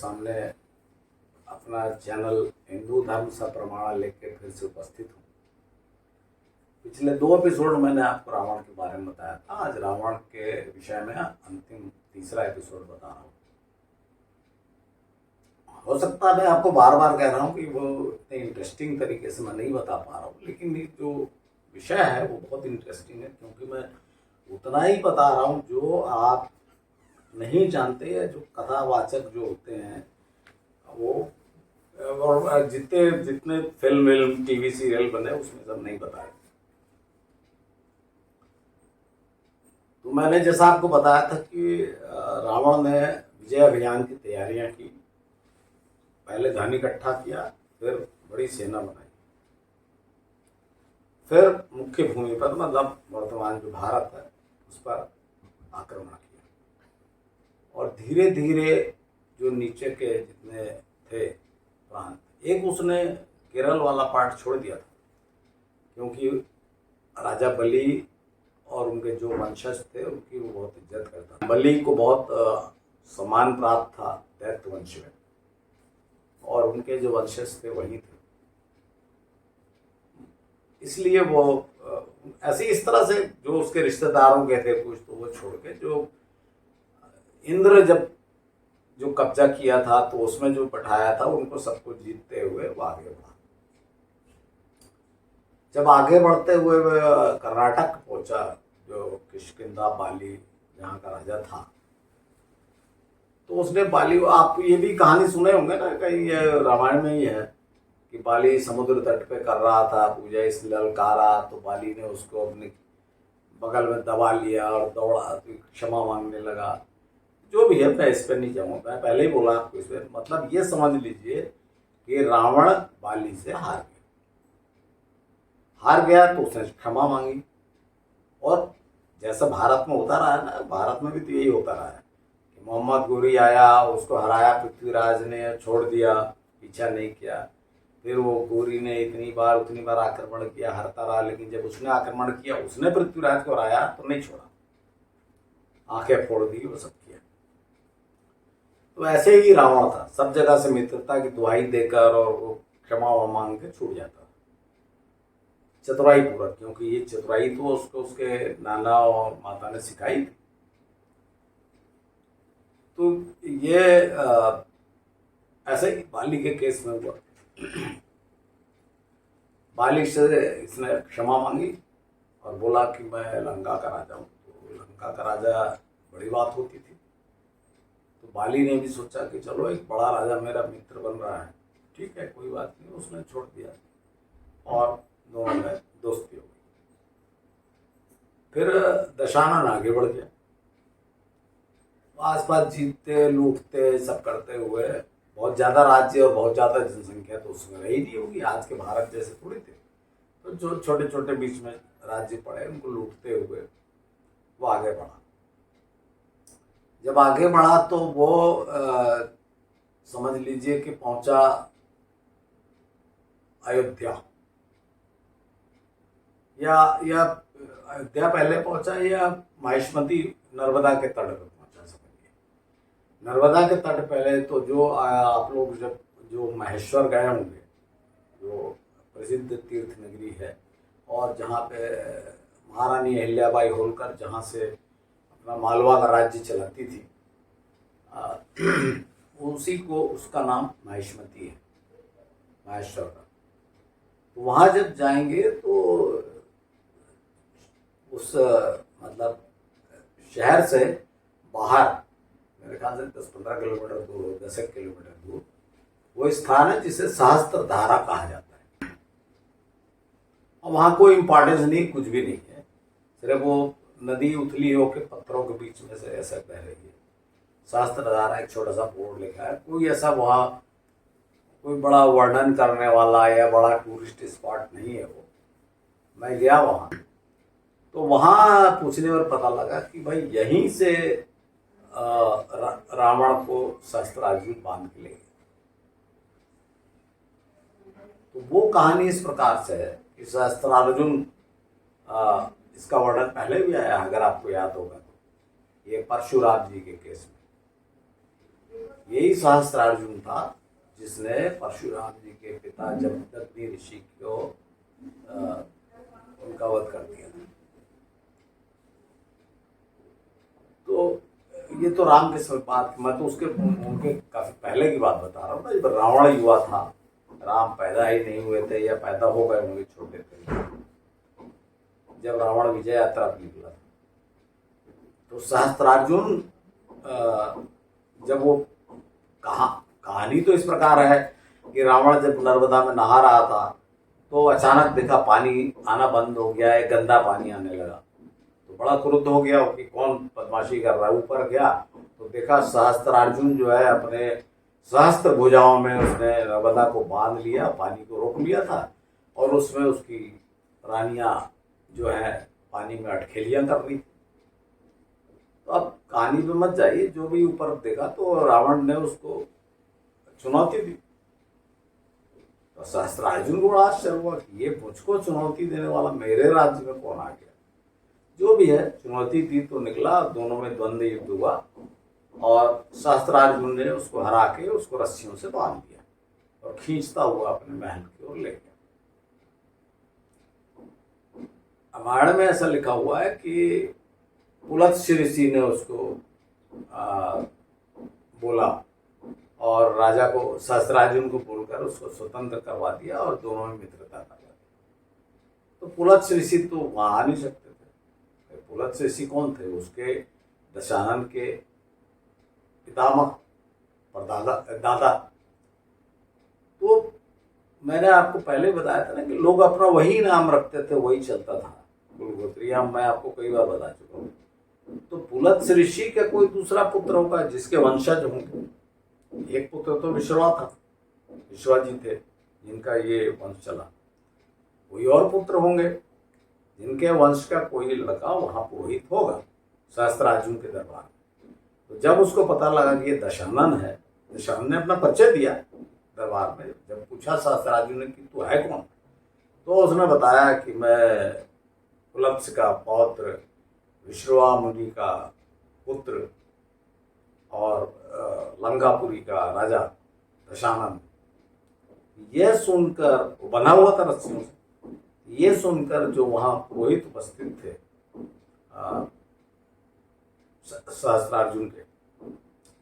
सामने अपना चैनल हिंदू धर्म सप्रमाण लेके फिर से उपस्थित हूँ। पिछले 2 एपिसोड मैंने आपको रावण के बारे में बताया था। आज रावण के विषय में अंतिम तीसरा एपिसोड बता रहा हूँ। हो सकता है मैं आपको बार बार कह रहा हूँ कि वो इतने इंटरेस्टिंग तरीके से मैं नहीं बता पा रहा हूँ, लेकिन ये जो विषय है वो बहुत इंटरेस्टिंग है, क्योंकि मैं उतना ही बता रहा हूँ जो आप नहीं जानते हैं। जो कथावाचक जो होते हैं वो, और जितने फिल्म टीवी सीरियल बने उसमें सब नहीं बताया। तो मैंने जैसा आपको बताया था कि रावण ने विजय अभियान की तैयारियां की। पहले धन इकट्ठा किया, फिर बड़ी सेना बनाई, फिर मुख्य भूमि पर मतलब वर्तमान जो भारत है उस पर आक्रमण किया, और धीरे धीरे जो नीचे के जितने थे प्रांत, एक उसने केरल वाला पार्ट छोड़ दिया था, क्योंकि राजा बलि और उनके जो वंशज थे उनकी वो बहुत इज्जत करता था। बलि को बहुत सम्मान प्राप्त था दैत्य वंश में, और उनके जो वंशज थे वही थे। इसलिए वो ऐसे इस तरह से जो उसके रिश्तेदारों के थे कुछ, तो वो छोड़ के जो इंद्र जब जो कब्जा किया था तो उसमें जो बैठाया था उनको सबको जीतते हुए वो आगे बढ़ा। जब आगे बढ़ते हुए कर्नाटक पहुंचा, जो किष्किंधा बाली जहाँ का राजा था, तो उसने बाली, आप ये भी कहानी सुने होंगे ना, कहीं ये रामायण में ही है कि बाली समुद्र तट पे कर रहा था पूजा, इसलिए ललकारा, तो बाली ने उसको अपने बगल में दबा लिया और दौड़ा, तो क्षमा मांगने लगा। जो भी है मैं इस पर नहीं जाऊँगा, मैं पहले ही बोला आपको। इस पर मतलब ये समझ लीजिए कि रावण बाली से हार गया तो उसने क्षमा मांगी। और जैसा भारत में होता रहा है ना, भारत में भी तो यही होता रहा है कि मोहम्मद गोरी आया, उसको हराया, पृथ्वीराज ने छोड़ दिया, पीछा नहीं किया। फिर वो गोरी ने उतनी बार आक्रमण किया, हारता रहा, लेकिन जब उसने आक्रमण किया, उसने पृथ्वीराज को हराया तो नहीं छोड़ा, आंखें फोड़ दी, वो सब किया। तो ऐसे ही रावण था, सब जगह से मित्रता की दुहाई देकर और वो क्षमा मांग के छूट जाता। चतुराई पूरा, क्योंकि ये चतुराई तो उसको उसके नाना और माता ने सिखाई थी। तो ये ऐसे ही बाली के केस में हुआ। बाली से इसने क्षमा मांगी और बोला कि मैं लंका का राजा हूँ। तो लंका का राजा बड़ी बात होती थी, तो बाली ने भी सोचा कि चलो एक बड़ा राजा मेरा मित्र बन रहा है, ठीक है कोई बात नहीं, उसने छोड़ दिया और दोनों में दोस्ती हो गई। फिर दशानन आगे बढ़ गया, आसपास जीतते लूटते सब करते हुए बहुत ज़्यादा राज्य और बहुत ज़्यादा जनसंख्या तो उसमें रही नहीं होगी, आज के भारत जैसे थोड़ी थे। तो जो छोटे छोटे बीच में राज्य पड़े उनको लूटते हुए वो आगे बढ़ा। जब आगे बढ़ा तो वो समझ लीजिए कि पहुंचा अयोध्या, या अयोध्या पहले पहुंचा, या माहिष्मती नर्मदा के तट पर पहुंचा, समझिए। नर्मदा के तट पहले तो जो आप लोग जब जो महेश्वर गए होंगे, जो प्रसिद्ध तीर्थ नगरी है, और जहाँ पे महारानी अहिल्याबाई होलकर जहाँ से अपना मालवा का राज्य चलाती थी, उसी को उसका नाम माहिष्मती है, माहेश्वर का। तो वहाँ जब जाएंगे तो उस मतलब शहर से बाहर, मेरे ख्याल से 10-15 किलोमीटर दूर, 10 किलोमीटर दूर वो स्थान है जिसे सहस्त्रधारा कहा जाता है। और वहाँ कोई इम्पोर्टेंस नहीं, कुछ भी नहीं है, सिर्फ वो नदी उथली होकर पत्थरों के बीच में से ऐसा बह रही है। सहस्त्रधारा एक छोटा सा बोर्ड लिखा है, कोई ऐसा वहाँ कोई बड़ा वर्णन करने वाला या बड़ा टूरिस्ट स्पॉट नहीं है वो। मैं गया वहाँ, तो वहाँ पूछने पर पता लगा कि भाई यहीं से रावण को शस्त्रार्जुन बांध के ले गए। तो वो कहानी इस प्रकार से है कि शस्त्रार्जुन, इसका वर्णन पहले भी आया, अगर आपको याद होगा तो, ये परशुराम जी के केस में। यही सहस्त्रार्जुन था जिसने परशुराम जी के पिता जमदग्नि ऋषि को उनका वध कर दिया था। तो ये तो राम के समय बात, मैं तो उसके उनके काफी पहले की बात बता रहा हूँ ना, जब रावण युवा था, राम पैदा ही नहीं हुए थे या पैदा हो गए होंगे छोटे थे जब रावण विजय यात्रा पर निकला था। तो सहस्त्रार्जुन जब वो कहानी तो इस प्रकार है कि रावण जब नर्मदा में नहा रहा था तो अचानक देखा पानी आना बंद हो गया है, गंदा पानी आने लगा। तो बड़ा क्रुद्ध हो गया कि कौन बदमाशी कर रहा है। ऊपर गया तो देखा सहस्त्रार्जुन जो है अपने सहस्त्र भुजाओं में उसने नर्मदा को बांध लिया, पानी को रोक लिया था, और उसमें उसकी रानियां जो है पानी में अटखेलियां कर रही। तो अब कहानी में मत जाइए, जो भी ऊपर देखा तो रावण ने उसको चुनौती दी। तो सहस्त्रार्जुन को बड़ा आश्चर्य हुआ कि ये मुझको चुनौती देने वाला मेरे राज्य में कौन आ गया। जो भी है, चुनौती दी तो निकला, दोनों में द्वंद्व युद्ध हुआ और सहस्त्रार्जुन ने उसको हरा के उसको रस्सियों से बांध दिया और खींचता हुआ अपने महल की ओर ले गया। रामायण में ऐसा लिखा हुआ है कि पुलत्स्य ऋषि ने उसको बोला और राजा को, सहस्त्रार्जुन को बोलकर उसको स्वतंत्र करवा दिया और दोनों में मित्रता करवा दी। तो पुलत्स्य ऋषि तो वहां आ नहीं सकते थे। पुलत्स्य ऋषि कौन थे? उसके दशानन के पितामह और दादा। तो मैंने आपको पहले बताया था ना कि लोग अपना वही नाम रखते थे, वही चलता था। कुलगोत्रीय मैं आपको कई बार बता चुका हूँ। तो पुलत्स्य ऋषि का कोई दूसरा पुत्र होगा जिसके वंशज होंगे। एक पुत्र तो विश्रवा था, विश्वा जी थे जिनका ये वंश चला। कोई और पुत्र होंगे जिनके वंश का कोई लड़का वहां पुरोहित होगा सहस्त्रार्जुन के दरबार में। तो जब उसको पता लगा कि ये दशानन है, दशानन ने अपना परिचय दिया दरबार में। जब पूछा सहस्त्रार्जुन ने कि तू है कौन, तो उसने बताया कि मैं पुलत्स्य का पौत्र, विश्रवा मुनि का पुत्र और लंकापुरी का राजा दशानन। यह सुनकर, बना हुआ था रस्सियों से, ये सुनकर जो वहां पुरोहित उपस्थित थे सहस्त्रार्जुन के,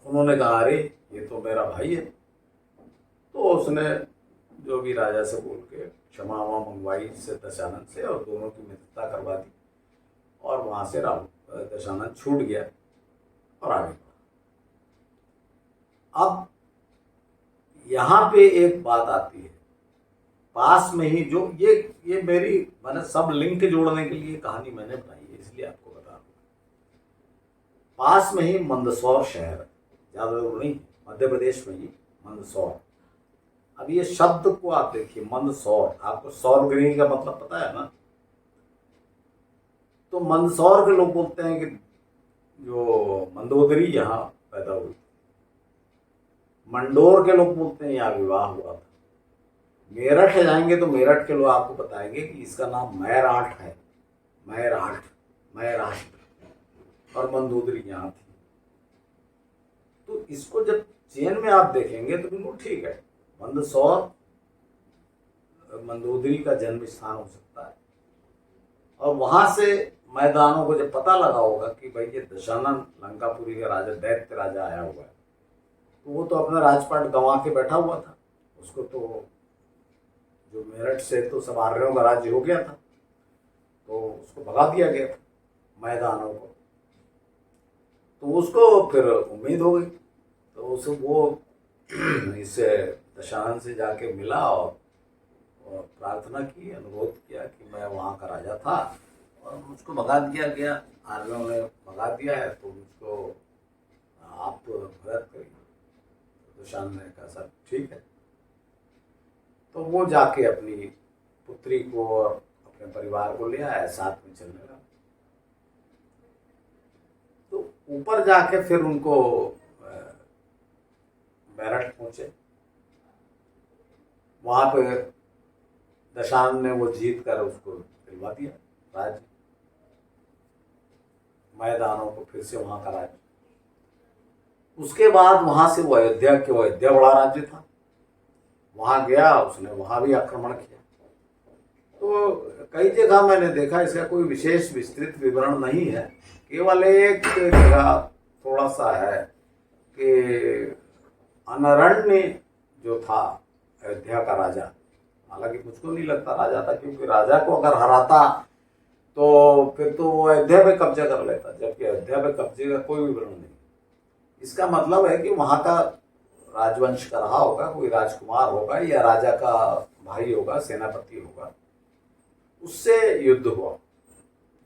उन्होंने कहा अरे ये तो मेरा भाई है। तो उसने जो भी राजा से बोल के क्षमा मंगवाई से दशानन से और दोनों की मित्रता करवा दी और वहां से दशानन छूट गया और आगे बढ़ा। अब यहां पे एक बात आती है, पास में ही जो ये मैंने सब लिंक जोड़ने के लिए कहानी मैंने बनाई है, इसलिए आपको बता रहा हूं। पास में ही मंदसौर शहर है, ज्यादा दूर नहीं, मध्य प्रदेश में ही मंदसौर। अब ये शब्द को आप देखिए, मंदसौर, आपको सौरगृह का मतलब पता है ना। तो मंदसौर के लोग बोलते हैं कि जो मंदोदरी यहाँ पैदा हुई। मंडोर के लोग बोलते हैं यहाँ विवाह हुआ था। मेरठ जाएंगे तो मेरठ के लोग आपको बताएंगे कि इसका नाम मैराठ है, मैराष्ट्र, और मंदोदरी यहाँ थी। तो इसको जब चेन में आप देखेंगे तो बिल्कुल ठीक है, मंदसौर मंदोदरी का जन्म स्थान हो सकता है। और वहां से मैदानों को जब पता लगा होगा कि भाई ये दशानन लंकापुरी का राजा, दैत्य राजा आया हुआ है, तो वो तो अपना राजपाट गंवा के बैठा हुआ था। उसको तो जो मेरठ से तो सब आर्यों का राज्य हो गया था, तो उसको भगा दिया गया था मैदानों को। तो उसको फिर उम्मीद हो गई, तो उसे वो इससे दशानन से जाके मिला और प्रार्थना की, अनुरोध किया कि मैं वहाँ का राजा था और मुझको भगा दिया गया, आर्यों ने भगा दिया है, तो मुझको आप मदद करिए। तो दशानन ने कहा सर ठीक है। तो वो जाके अपनी पुत्री को और अपने परिवार को ले आया, साथ में चलने लगा। तो ऊपर जाके फिर उनको मेरठ पहुंचे। वहां पे दशानन ने वो जीत कर उसको दिलवा दिया राज्य, मैदानों को फिर से वहां का राज्य। उसके बाद वहां से वो अयोध्या बड़ा राज्य था, वहां गया, उसने वहां भी आक्रमण किया। तो कई जगह मैंने देखा, इसका कोई विशेष विस्तृत विवरण नहीं है, केवल एक जगह थोड़ा सा है कि अनरण्य जो था अयोध्या का राजा, हालांकि मुझको नहीं लगता राजा था, क्योंकि राजा को अगर हराता तो फिर तो वो अयोध्या पे कब्जा कर लेता, जबकि अयोध्या पे कब्जे का कोई विवरण नहीं। इसका मतलब है कि वहां का राजवंश का रहा होगा, कोई राजकुमार होगा या राजा का भाई होगा, सेनापति होगा, उससे युद्ध हुआ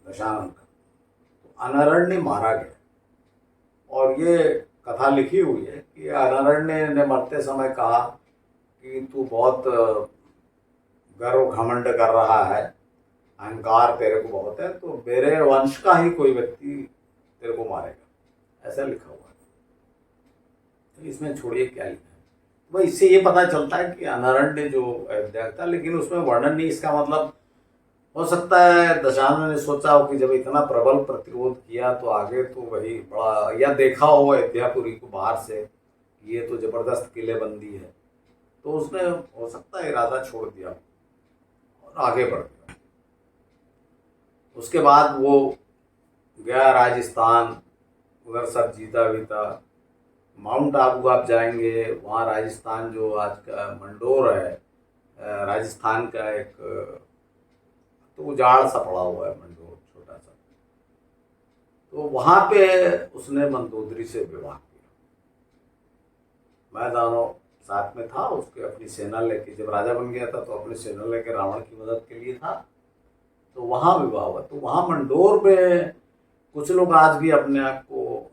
दशानन का, तो अनरण्य मारा गया। और ये कथा लिखी हुई है कि अनरण्य ने मरते समय कहा कि तू बहुत गर्व घमंड कर रहा है, अहंकार तेरे को बहुत है, तो मेरे वंश का ही कोई व्यक्ति तेरे को मारेगा, ऐसा लिखा हुआ है। तो इसमें छोड़िए क्या लिखा है, तो इससे ये पता चलता है कि अनरण्य जो अयोध्या था, लेकिन उसमें वर्णन नहीं। इसका मतलब हो सकता है दशानन ने सोचा हो कि जब इतना प्रबल प्रतिरोध किया तो आगे तो वही बड़ा, या देखा हो अयोध्यापुरी को बाहर से, ये तो जबरदस्त किलेबंदी है, तो उसने हो सकता है इरादा छोड़ दिया और आगे बढ़ गया। उसके बाद वो गया राजस्थान, उधर सब जीता वीता। माउंट आबू आप जाएंगे, वहाँ राजस्थान जो आज का मंडोर है, राजस्थान का एक तो उजाड़ सा पड़ा हुआ है मंडोर, छोटा सा, तो वहां पे उसने मंदोदरी से विवाह किया। मैं दोनों साथ में था, उसके अपनी सेना लेके, जब राजा बन गया था तो अपनी सेना लेके रावण की मदद के लिए था, तो वहां विवाह हुआ। तो वहां मंडोर में कुछ लोग आज भी अपने आप को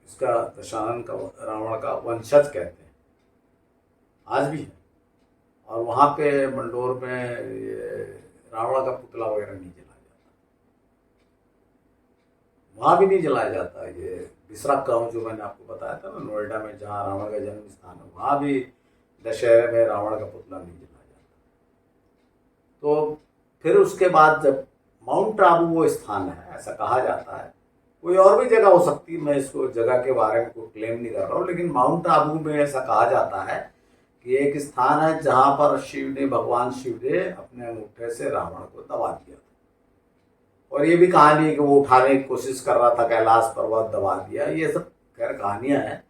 इसका दशानन का, रावण का वंशज कहते हैं, आज भी है। और वहां पे मंडोर में रावण का पुतला वगैरह नहीं जलाया जाता, वहां भी नहीं जलाया जाता। ये बिसरा गांव जो मैंने आपको बताया था ना नोएडा में, जहाँ रावण का जन्म स्थान है, वहां भी दशहरे में रावण का पुतला नहीं जलाया जाता। तो फिर उसके बाद जब माउंट आबू वो स्थान है, ऐसा कहा जाता है, कोई और भी जगह हो सकती है, मैं इसको जगह के बारे में कोई क्लेम नहीं कर रहा हूँ, लेकिन माउंट आबू में ऐसा कहा जाता है कि एक स्थान है जहां पर भगवान शिव ने अपने अंगूठे से रावण को दबा दिया था। और ये भी कहानी है कि वो उठाने की कोशिश कर रहा था कैलाश पर्वत, दबा दिया। ये सब खैर कहानियां हैं।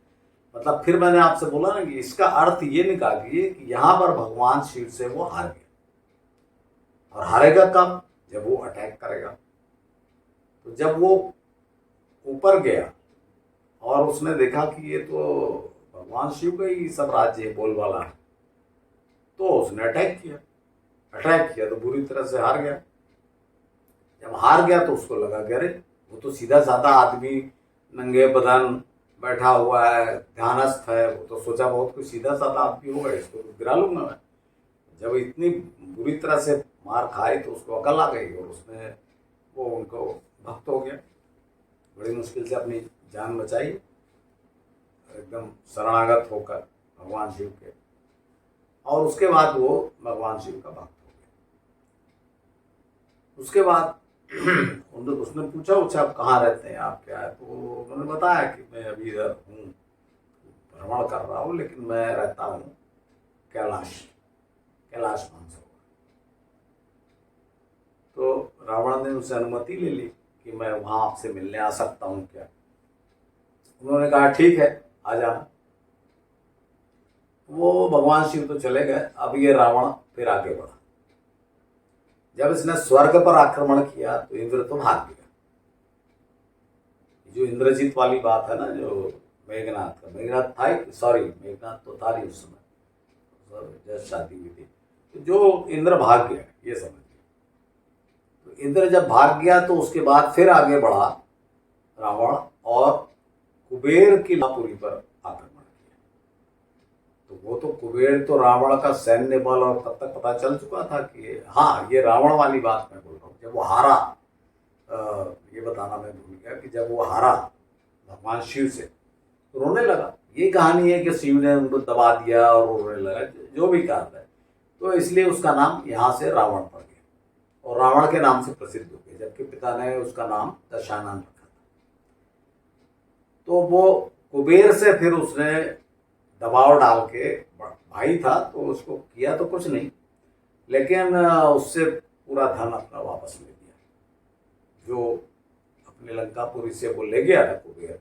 मतलब फिर मैंने आपसे बोला ना कि इसका अर्थ ये निकालिए कि यहाँ पर भगवान शिव से वो हार गया। और हारेगा कब? जब वो अटैक करेगा। तो जब वो ऊपर गया और उसने देखा कि ये तो भगवान शिव का ही सब राज्य बोलबाला है, तो उसने अटैक किया तो बुरी तरह से हार गया। जब हार गया तो उसको लगा कि अरे वो तो सीधा साधा आदमी, नंगे बदन बैठा हुआ है, ध्यानस्थ है, वो तो सोचा बहुत कुछ सीधा साधा आदमी होगा, इसको तो गिरा लूंगा मैं। जब इतनी बुरी तरह से मार खाई तो उसको अकल आ गई और उसने वो उनको भक्त हो गया। बड़ी मुश्किल से अपनी जान बचाई, एकदम शरणागत होकर भगवान शिव के, और उसके बाद वो भगवान शिव का भक्त हो गया। उसके बाद उसने पूछा कहाँ रहते हैं आप, क्या है? तो उन्होंने बताया कि मैं अभी इधर हूँ, भ्रमण कर रहा हूँ, लेकिन मैं रहता हूँ कैलाश मानसरोवर। तो रावण ने उनसे अनुमति ले ली कि मैं वहां आपसे मिलने आ सकता हूँ क्या? उन्होंने कहा ठीक है, आ जाना। वो भगवान शिव तो चले गए। अब ये रावण फिर आगे बढ़ा। जब इसने स्वर्ग पर आक्रमण किया तो इंद्र तो भाग गया। जो इंद्रजीत वाली बात है ना, जो मेघनाथ था, मेघनाथ तो था नहीं उस समय, जब शादी हुई थी, तो जो इंद्र भाग गया, ये समझ। तो इंद्र जब भाग गया तो उसके बाद फिर आगे बढ़ा रावण और कुबेर की पुरी पर आक्रमण किया। तो वो तो कुबेर तो रावण का सैन्य बल, और तब तक पता चल चुका था कि हाँ, ये रावण वाली बात मैं बोल रहा हूँ। जब वो हारा, ये बताना मैं भूल गया कि जब वो हारा भगवान शिव से तो रोने लगा। ये कहानी है कि शिव ने उनको दबा दिया और रोने लगा, जो भी कारण है। तो इसलिए उसका नाम यहाँ से रावण पड़ गया और रावण के नाम से प्रसिद्ध हो गया, जबकि पिता ने उसका नाम दशानन रखा था। तो वो कुबेर से फिर उसने दबाव डाल के, भाई था तो उसको किया तो कुछ नहीं, लेकिन उससे पूरा धन अपना वापस ले लिया। जो अपने लंकापुरी से वो ले गया था कुबेर,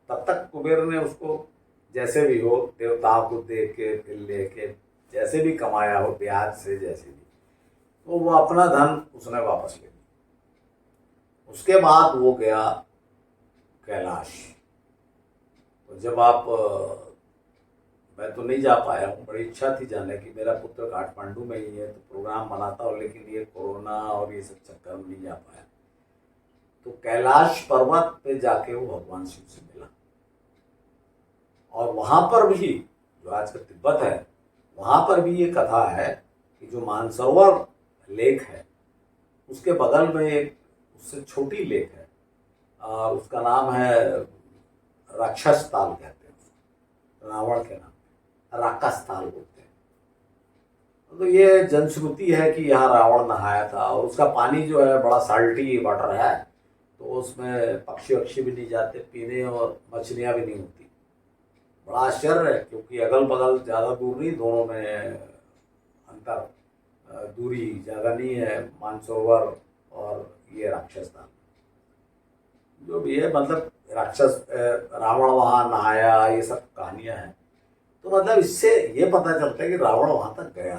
तब तक कुबेर ने उसको जैसे भी हो देवताओं को दे के फिर लेके जैसे भी कमाया हो, ब्याज से जैसे भी, तो वो अपना धन उसने वापस ले लिया। उसके बाद वो गया कैलाश। तो जब आप मैं तो नहीं जा पाया हूँ, बड़ी इच्छा थी जाने की, मेरा पुत्र काठमांडू में ही है तो प्रोग्राम बनाता हूँ, लेकिन ये कोरोना और ये सब चक्कर में नहीं जा पाया। तो कैलाश पर्वत पे जाके वो भगवान शिव से मिला, और वहां पर भी जो आज का तिब्बत है, वहां पर भी ये कथा है कि जो मानसरोवर लेक है उसके बगल में एक उससे छोटी लेक है, और उसका नाम है राक्षस ताल, कहते हैं रावण के नाम, राक्षस ताल बोलते हैं। तो ये जनश्रुति है कि यहाँ रावण नहाया था, और उसका पानी जो है बड़ा साल्टी वाटर है, तो उसमें पक्षी वक्षी भी नहीं जाते पीने, और मछलियाँ भी नहीं होती। बड़ा आश्चर्य है, क्योंकि अगल बगल ज़्यादा दूर नहीं, दोनों में अंतर, दूरी ज़्यादा नहीं है, मानसरोवर और ये राक्षस ताल। जो भी है, मतलब राक्षस रावण वहाँ नहाया, ये सब कहानियां हैं। तो मतलब इससे ये पता चलता है कि रावण वहां तक गया।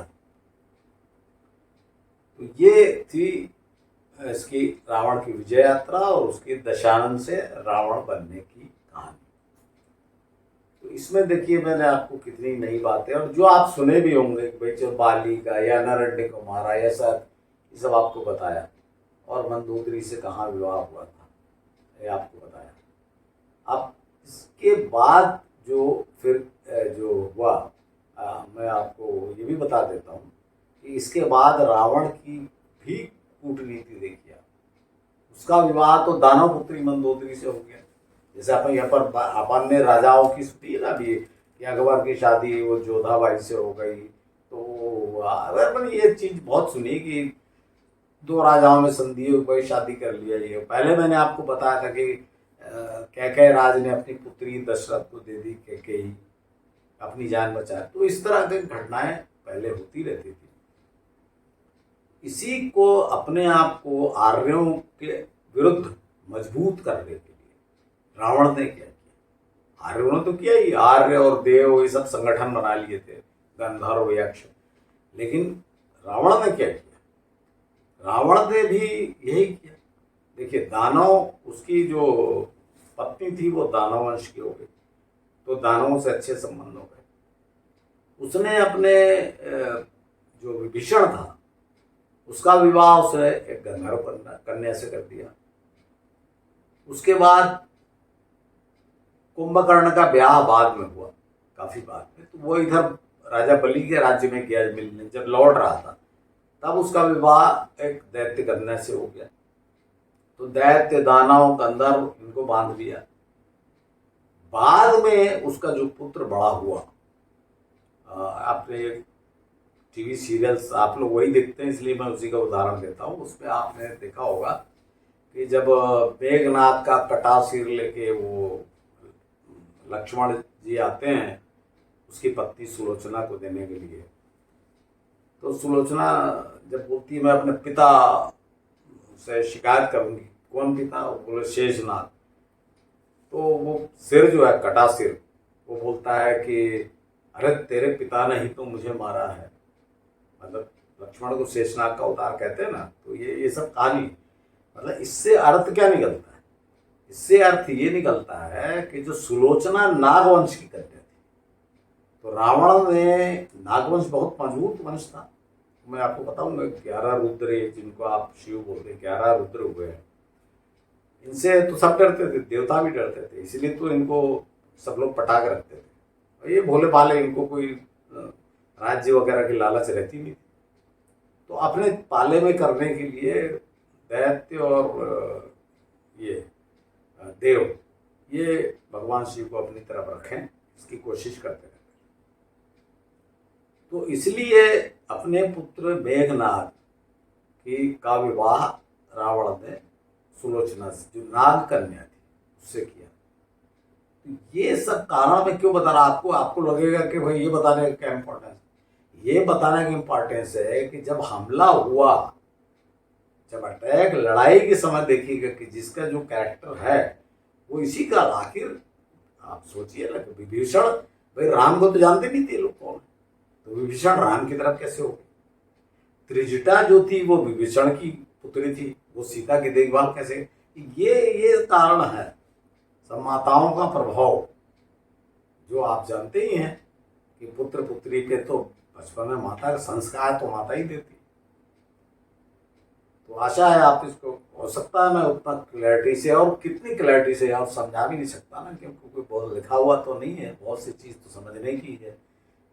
तो ये थी इसकी रावण की विजय यात्रा और उसकी दशानन से रावण बनने की कहानी। तो इसमें देखिए मैंने आपको कितनी नई बातें, और जो आप सुने भी होंगे भाई, जो बाली का या नरण्य को मारा, ये सब आपको बताया, और मंदोदरी से कहाँ विवाह हुआ था ये आपको बताया। अब इसके बाद जो फिर जो हुआ, मैं आपको ये भी बता देता हूँ कि इसके बाद रावण की भी कूटनीति देखिए। उसका विवाह तो दानव पुत्री मंदोदरी से हो गया। जैसे अपन यहाँ पर अपन ने राजाओं की सुनी है ना अभी, कि अकबर की शादी वो जोधाबाई से हो गई। तो अपन ये चीज बहुत सुनी कि दो राजाओं में संधि हुई, कोई शादी कर लिया। ये पहले मैंने आपको बताया था कि कैकेयी राज ने अपनी पुत्री दशरथ को दे दी, कैकेयी अपनी जान बचाए। तो इस तरह की घटनाएं पहले होती रहती थी। इसी को अपने आप को आर्यों के विरुद्ध मजबूत करने के लिए रावण ने क्या किया। आर्यों ने तो किया ही, आर्य और देव ये सब संगठन बना लिए थे, गंधर्व यक्ष। लेकिन रावण ने क्या किया? रावण ने भी यही किया। देखिए, दानव, उसकी जो पत्नी थी वो दानव वंश की हो गई, तो दानवों से अच्छे संबंध हो गए। उसने अपने जो विभीषण था उसका विवाह उसने एक गंधर्व कन्या से कर दिया। उसके बाद कुंभकर्ण का ब्याह बाद में हुआ, काफी बाद में। तो वो इधर राजा बलि के राज्य में गया मिलने, जब लौट रहा था तब उसका विवाह एक दैत्य कन्या से हो गया। तो दैत्य, दानव, गंधर्व इनको बांध दिया। बाद में उसका जो पुत्र बड़ा हुआ, आपने टीवी सीरियल्स आप लोग वही देखते हैं इसलिए मैं उसी का उदाहरण देता हूँ। उसमें आपने देखा होगा कि जब मेघनाथ का कटा सिर लेके वो लक्ष्मण जी आते हैं उसकी पत्नी सुलोचना को देने के लिए, तो सुलोचना जब बोलती है मैं अपने पिता से शिकायत करूंगी। कौन पिता? वो बोले शेषनाग। तो वो सिर जो है, कटा सिर, वो बोलता है कि अरे तेरे पिता ने ही तो मुझे मारा है। मतलब लक्ष्मण को शेषनाग का अवतार कहते हैं ना। तो ये सब कहानी, मतलब इससे अर्थ क्या निकलता है? इससे अर्थ ये निकलता है कि जो सुलोचना नागवंश की कन्या थी, तो रावण ने, नागवंश बहुत मजबूत वंश था। मैं आपको बताऊंगा 11 रुद्र, जिनको आप शिव बोलते हैं, 11 रुद्र हुए हैं। इनसे तो सब डरते थे, देवता भी डरते थे, इसीलिए तो इनको सब लोग पटा के रखते थे। और ये भोले भाले, इनको कोई राज्य वगैरह की लालच रहती नहीं। तो अपने पाले में करने के लिए दैत्य और ये देव, ये भगवान शिव को अपनी तरफ रखें, इसकी कोशिश करते रहते। तो इसलिए अपने पुत्र मेघनाथ की का विवाह रावण ने सुलोचना से, जो नाग कन्या थी, उससे किया। ये सब कारण मैं क्यों बता रहा आपको? आपको लगेगा कि भाई ये बताने का क्या इम्पोर्टेंस? ये बताने का इम्पोर्टेंस है कि जब हमला हुआ, जब अटैक, लड़ाई के समय देखिएगा कि जिसका जो कैरेक्टर है वो इसी का। आखिर आप सोचिए ना कि विभीषण, भाई राम को तो जानते नहीं थे लोग कौन, तो विभीषण राम की तरफ कैसे हो गए? त्रिजटा जो थी वो विभीषण की पुत्री थी, वो सीता की देखभाल कैसे? ये कारण है सब माताओं का प्रभाव, जो आप जानते ही हैं कि पुत्र पुत्री के तो बचपन में माता का संस्कार तो माता ही देती। तो आशा है आप इसको, हो सकता है मैं उतना क्लैरिटी से, और कितनी क्लैरिटी से आप समझा भी नहीं सकता ना, क्योंकि कोई बहुत लिखा हुआ तो नहीं है, बहुत सी चीज़ तो समझने की है।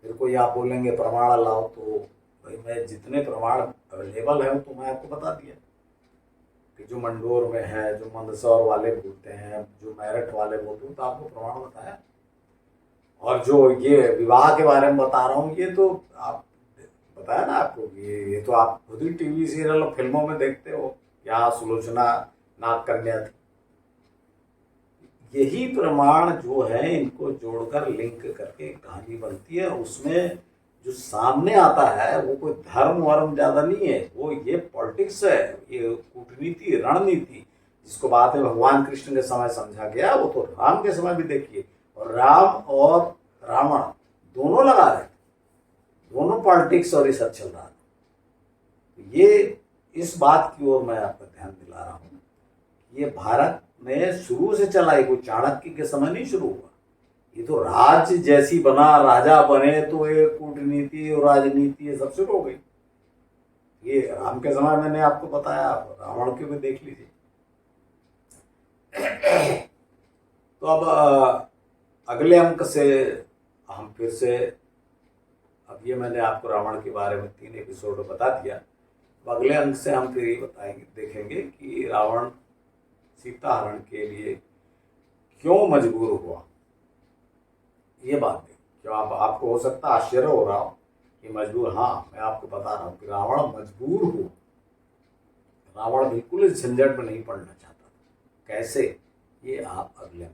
फिर कोई आप बोलेंगे प्रमाण लाओ, तो भाई मैं जितने प्रमाण अवेलेबल है तो मैं आपको बता दिया कि जो मंडोर में है, जो मंदसौर वाले बोलते हैं, जो मेरठ वाले बोलते हैं, तो आपको प्रमाण बताया। और जो ये विवाह के बारे में बता रहा हूँ, ये तो आप बताया ना आपको, ये तो आप खुद ही टीवी सीरियल और फिल्मों में देखते हो, यहाँ सुलोचना नाग कन्या थी। यही प्रमाण जो है इनको जोड़कर लिंक करके कहानी बनती है। उसमें जो सामने आता है वो कोई धर्म वर्म ज्यादा नहीं है, वो ये पॉलिटिक्स है, ये कूटनीति, रणनीति, जिसको बाद में भगवान कृष्ण के समय समझा गया, वो तो राम के समय भी देखिए। और राम और रावण दोनों लगा रहे, दोनों पॉलिटिक्स और ये सब चल रहा है। ये इस बात की ओर मैं आपका ध्यान दिला रहा हूँ, ये भारत में शुरू से चला है, कोई चाणक्य के समय नहीं शुरू हुआ। ये तो राज्य जैसी बना, राजा बने तो ये कूटनीति और राजनीति ये सब शुरू हो गई। ये राम के समय मैंने आपको बताया, रावण के भी देख लीजिए। तो अब अगले अंक से हम फिर से, अब ये मैंने आपको रावण के बारे में 3 एपिसोड बता दिया, अब अगले अंक से हम फिर ये बताएंगे, देखेंगे कि रावण सीता हरण के लिए क्यों मजबूर हुआ। ये बात है, जो आपको हो सकता है आश्चर्य हो रहा हो कि मजबूर, हाँ मैं आपको बता रहा हूँ कि रावण मजबूर हुआ। रावण बिल्कुल इस झंझट में नहीं पड़ना चाहता। कैसे, ये आप अगले